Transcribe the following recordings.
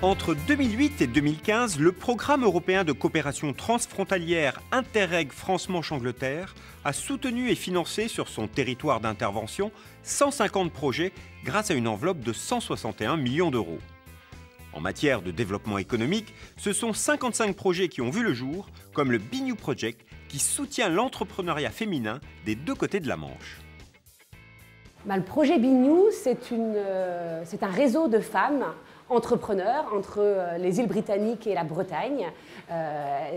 Entre 2008 et 2015, le programme européen de coopération transfrontalière Interreg France-Manche-Angleterre a soutenu et financé sur son territoire d'intervention 150 projets grâce à une enveloppe de 161 millions d'euros. En matière de développement économique, ce sont 55 projets qui ont vu le jour, comme le Be New Project, qui soutient l'entrepreneuriat féminin des deux côtés de la Manche. Le projet Be New, c'est un réseau de femmes entrepreneurs entre les îles Britanniques et la Bretagne.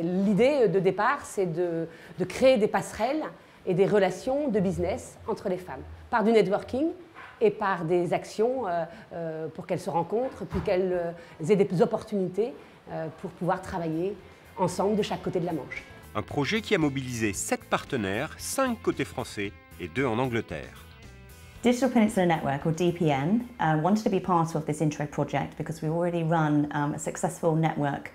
L'idée de départ, c'est de créer des passerelles et des relations de business entre les femmes, par du networking et par des actions pour qu'elles se rencontrent, puis qu'elles aient des opportunités pour pouvoir travailler ensemble de chaque côté de la Manche. Un projet qui a mobilisé 7 partenaires, 5 côté français et 2 en Angleterre. Digital Peninsula Network, or DPN, wanted to be part of this Interreg project because we already run a successful network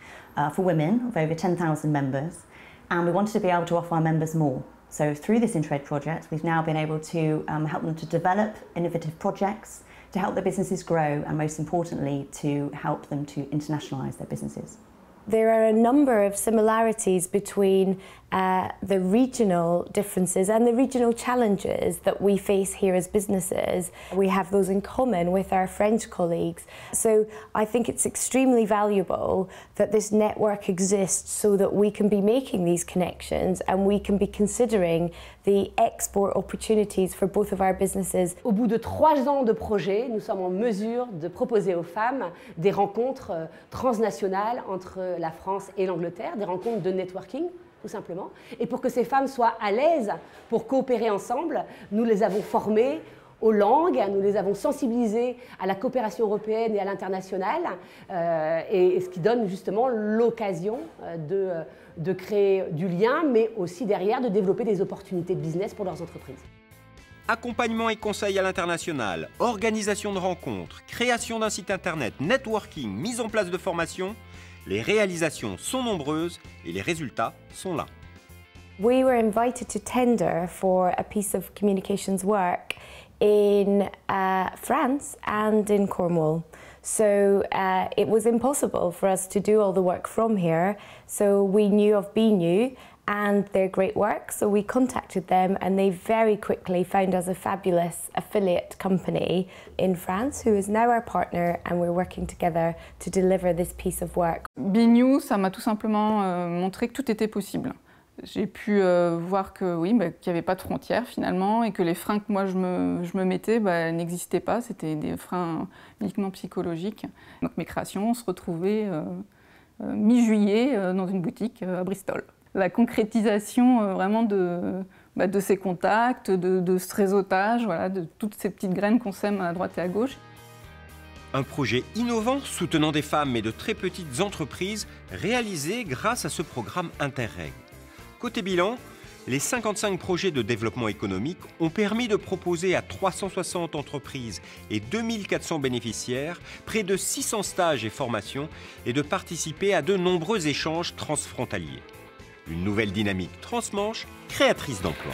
for women of over 10,000 members, and we wanted to be able to offer our members more. So through this Interreg project, we've now been able to help them to develop innovative projects, to help their businesses grow, and most importantly, to help them to internationalise their businesses. There are a number of similarities between the regional differences and the regional challenges that we face here as businesses. We have those in common with our French colleagues. So I think it's extremely valuable that this network exists so that we can be making these connections and we can be considering the export opportunities for both of our businesses. Au bout de 3 ans de projet, nous sommes en mesure de proposer aux femmes des rencontres transnationales entre la France et l'Angleterre, des rencontres de networking, tout simplement. Et pour que ces femmes soient à l'aise pour coopérer ensemble, nous les avons formées aux langues, nous les avons sensibilisées à la coopération européenne et à l'international, et ce qui donne justement l'occasion de créer du lien, mais aussi derrière de développer des opportunités de business pour leurs entreprises. Accompagnement et conseil à l'international, organisation de rencontres, création d'un site internet, networking, mise en place de formations, les réalisations sont nombreuses et les résultats sont là. We were invited to tender for a piece of communications work in France and in Cornwall. So it was impossible for us to do all the work from here. So we knew of Be New and their great work, so we contacted them and they very quickly found us a fabulous affiliate company in France who is now our partner, and we're working together to deliver this piece of work. Be New, ça m'a tout simplement montré que tout était possible. J'ai pu voir que oui, qu'il n'y avait pas de frontières finalement, et que les freins que moi je me mettais n'existaient pas, c'était des freins uniquement psychologiques. Donc mes créations se retrouvaient mi-juillet dans une boutique à Bristol. La concrétisation vraiment de ces contacts, de ce réseautage, voilà, de toutes ces petites graines qu'on sème à droite et à gauche. Un projet innovant soutenant des femmes et de très petites entreprises réalisé grâce à ce programme Interreg. Côté bilan, les 55 projets de développement économique ont permis de proposer à 360 entreprises et 2400 bénéficiaires près de 600 stages et formations et de participer à de nombreux échanges transfrontaliers. Une nouvelle dynamique transmanche créatrice d'emplois.